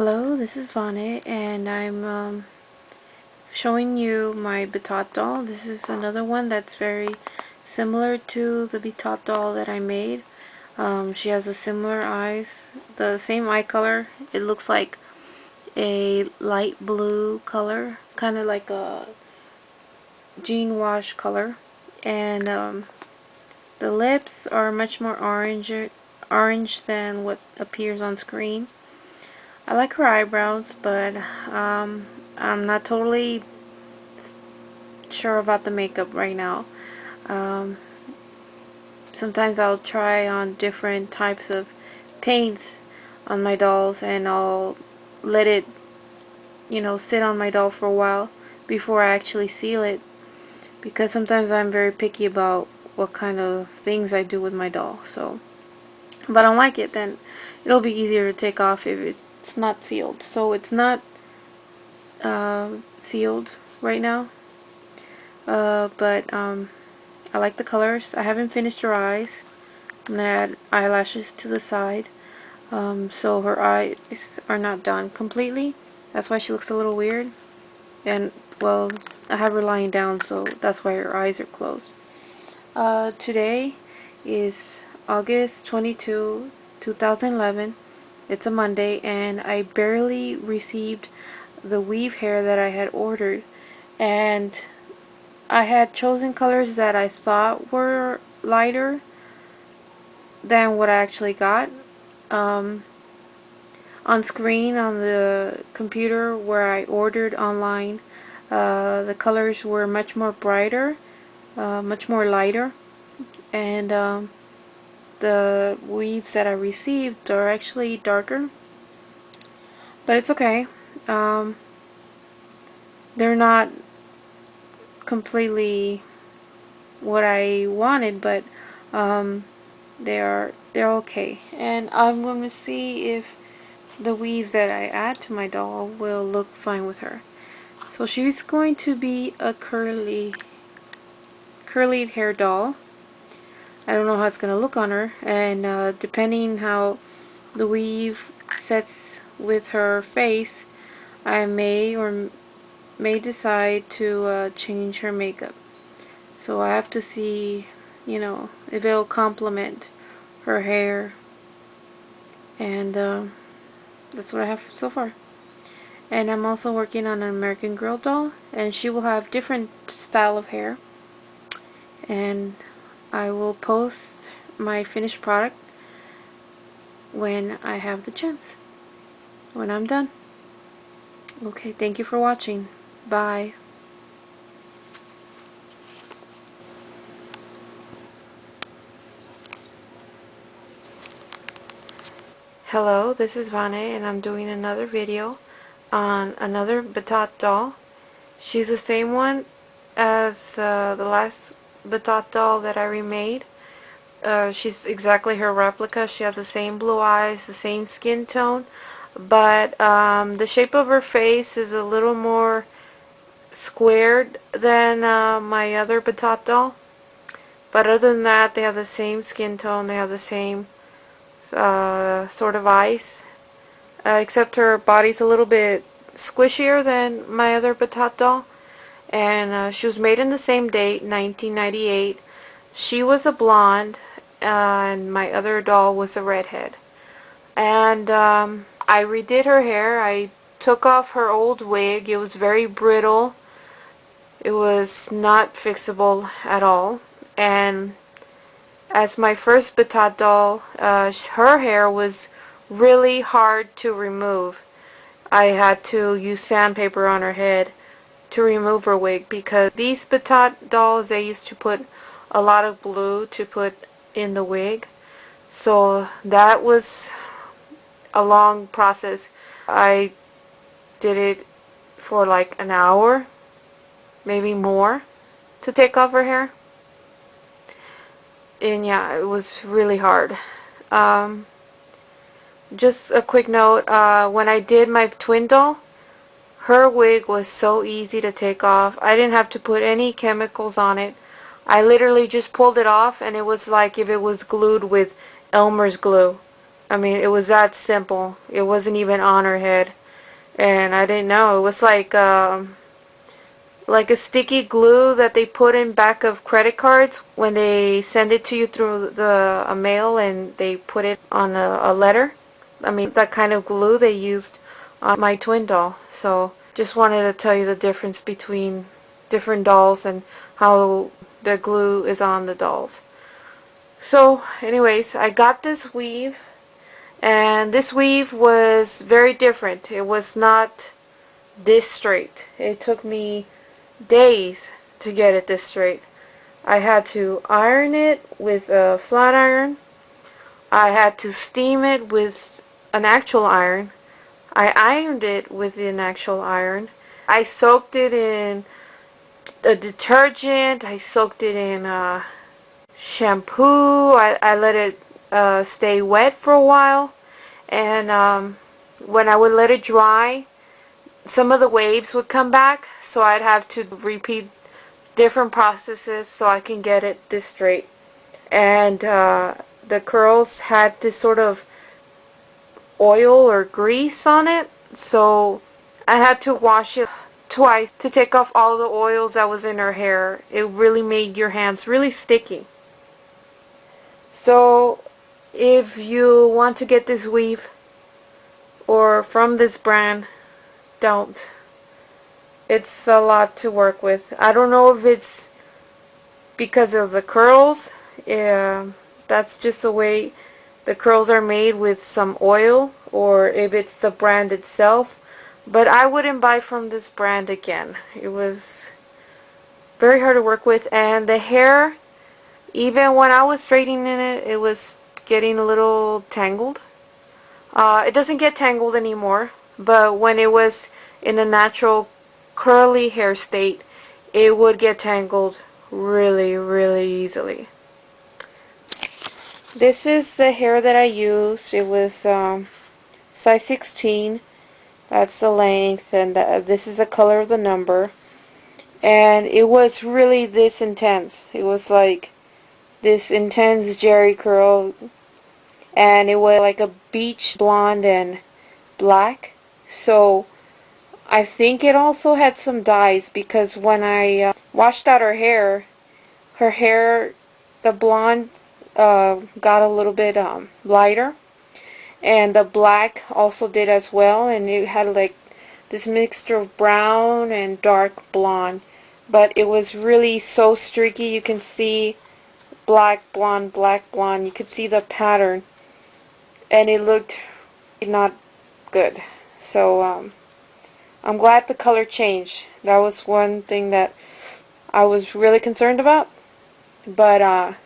Hello, this is Vane, and I'm showing you my Battat doll. This is another one that's very similar to the Battat doll that I made. She has a similar eyes, the same eye color. It looks like a light blue color, kind of like a jean wash color, and the lips are much more orange than what appears on screen. I like her eyebrows, but I'm not totally sure about the makeup right now. Um, Sometimes I'll try on different types of paints on my dolls, and I'll let it, sit on my doll for a while before I actually seal it, because sometimes I'm very picky about what kind of things I do with my doll. So, if I don't like it, then it'll be easier to take off if it's not sealed. So it's not sealed right now, but I like the colors. I haven't finished her eyes. I'm gonna add eyelashes to the side, so her eyes are not done completely. That's why she looks a little weird. And well, I have her lying down, so that's why her eyes are closed. Today is August 22, 2011. It's a Monday, and I barely received the weave hair that I had ordered. And I had chosen colors that I thought were lighter than what I actually got. Um, on screen on the computer where I ordered online, the colors were much more brighter, much more lighter, and the weaves that I received are actually darker. But it's okay. Um, they're not completely what I wanted, but um, they're okay. And I'm going to see if the weaves that I add to my doll will look fine with her. So she's going to be a curly hair doll. I don't know how it's going to look on her, and depending how the weave sets with her face, I may decide to change her makeup. So I have to see, if it'll complement her hair, and that's what I have so far. And I'm also working on an American Girl doll, and she will have different style of hair. And I will post my finished product when I have the chance, when I'm done. Okay, thank you for watching. Bye. Hello, this is Vane, and I'm doing another video on another Battat doll. She's the same one as the last Battat doll that I remade. She's exactly her replica. She has the same blue eyes, the same skin tone, but the shape of her face is a little more squared than my other Battat doll. But other than that, they have the same skin tone, they have the same sort of eyes, except her body's a little bit squishier than my other Battat doll. And she was made in the same date, 1998. She was a blonde, and my other doll was a redhead. And I redid her hair. I took off her old wig. It was very brittle. It was not fixable at all. And as my first Battat doll, her hair was really hard to remove. I had to use sandpaper on her head to remove her wig, because these Battat dolls, they used to put a lot of glue to put in the wig. So that was a long process. I did it for like an hour, maybe more, to take off her hair. And yeah, it was really hard. Um, just a quick note, when I did my twin doll, her wig was so easy to take off. I didn't have to put any chemicals on it. I literally just pulled it off, and it was like if it was glued with Elmer's glue. I mean, it was that simple. It wasn't even on her head. And I didn't know. It was like a sticky glue that they put in back of credit cards when they send it to you through the a mail and they put it on a letter. I mean, that kind of glue they used on my twin doll. So just wanted to tell you the difference between different dolls and how the glue is on the dolls. So anyways, I got this weave, and this weave was very different. It was not this straight. It took me days to get it this straight. I had to iron it with a flat iron. I had to steam it with an actual iron. I ironed it with an actual iron. I soaked it in a detergent. I soaked it in shampoo. I let it stay wet for a while. And when I would let it dry, some of the waves would come back. So I'd have to repeat different processes so I can get it this straight. And the curls had this sort of oil or grease on it, so I had to wash it twice to take off all the oils that was in her hair. It really made your hands really sticky. So if you want to get this weave or from this brand, don't. It's a lot to work with. I don't know if it's because of the curls. Yeah, that's just the way the curls are made, with some oil, or if it's the brand itself. But I wouldn't buy from this brand again. It was very hard to work with, and the hair, even when I was straightening it, it was getting a little tangled. It doesn't get tangled anymore, but when it was in a natural curly hair state, it would get tangled really, really easily. This is the hair that I used. It was size 16. That's the length, and this is the color of the number. And it was really this intense. It was like this intense jerry curl, and it was like a beach blonde and black. So I think it also had some dyes, because when I washed out her hair, the blonde got a little bit lighter, and the black also did as well, and it had like this mixture of brown and dark blonde, but it was really so streaky. You can see black blonde, you could see the pattern, and it looked not good. So I'm glad the color changed. That was one thing that I was really concerned about, but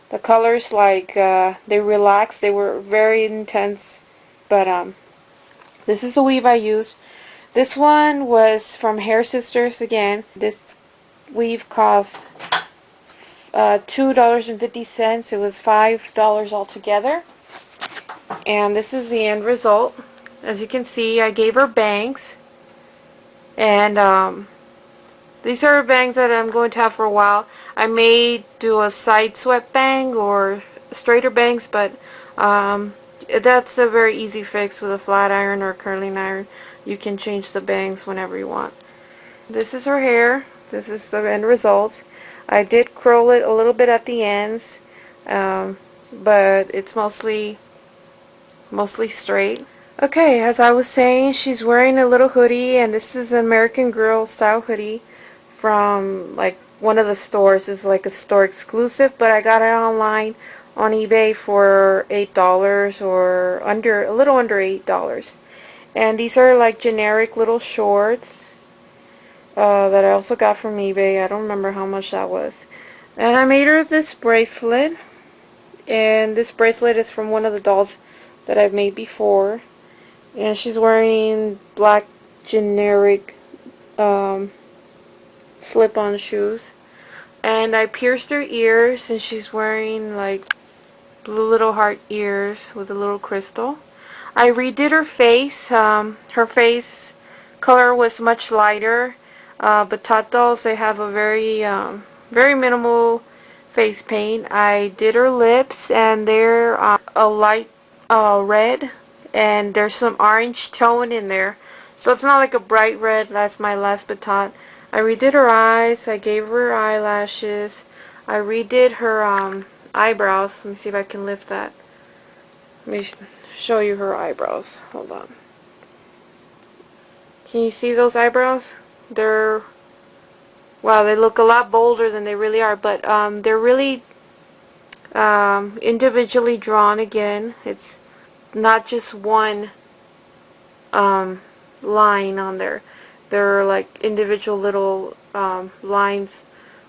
the colors, like, they relaxed. They were very intense. But this is the weave I used. This one was from Hair Sisters again. This weave cost $2.50. It was $5 altogether. And this is the end result. As you can see, I gave her bangs. And these are bangs that I'm going to have for a while. I may do a side swept bang or straighter bangs, but that's a very easy fix with a flat iron or a curling iron. You can change the bangs whenever you want. This is her hair. This is the end result. I did curl it a little bit at the ends, but it's mostly straight. Okay, as I was saying, she's wearing a little hoodie, and this is an American Girl style hoodie from like one of the stores. It's like a store exclusive, but I got it online on eBay for $8, or a little under $8. And these are like generic little shorts that I also got from eBay. I don't remember how much that was. And I made her this bracelet, and this bracelet is from one of the dolls that I've made before. And she's wearing black generic slip-on shoes. And I pierced her ears, and she's wearing like blue little heart ears with a little crystal. I redid her face. Her face color was much lighter. Battat dolls, they have a very minimal face paint. I did her lips, and they're a light red, and there's some orange tone in there. So it's not like a bright red. That's my last Battat. I redid her eyes. I gave her eyelashes. I redid her eyebrows. Let me see if I can lift that. Let me show you her eyebrows. Hold on. Can you see those eyebrows? They're, wow, they look a lot bolder than they really are, but they're really individually drawn again. It's not just one line on there. There are like individual little lines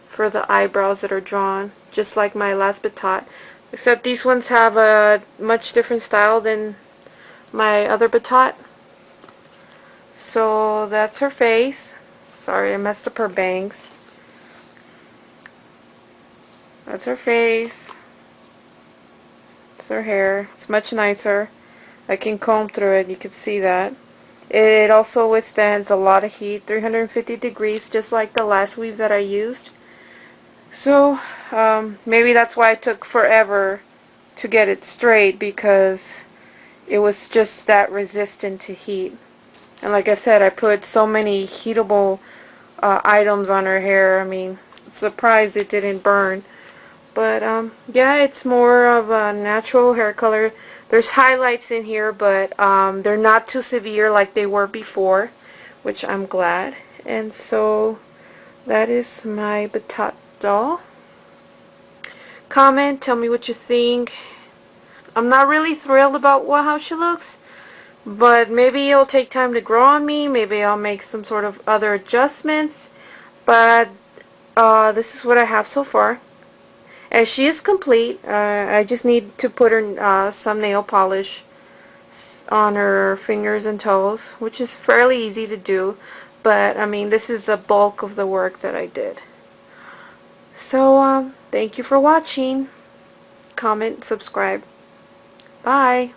for the eyebrows that are drawn, just like my last Battat. Except these ones have a much different style than my other Battat. So that's her face. Sorry, I messed up her bangs. That's her face. That's her hair. It's much nicer. I can comb through it. You can see that. It also withstands a lot of heat, 350 degrees, just like the last weave that I used. So maybe that's why it took forever to get it straight, because it was just that resistant to heat. And like I said, I put so many heatable items on her hair. I mean, surprised it didn't burn. But yeah, it's more of a natural hair color. There's highlights in here, but they're not too severe like they were before, which I'm glad. And so that is my Battat doll. Comment, tell me what you think. I'm not really thrilled about how she looks, but maybe it'll take time to grow on me. Maybe I'll make some sort of other adjustments. But this is what I have so far. And she is complete. I just need to put her some nail polish on her fingers and toes, which is fairly easy to do. But I mean, this is a bulk of the work that I did. So thank you for watching. Comment, subscribe. Bye.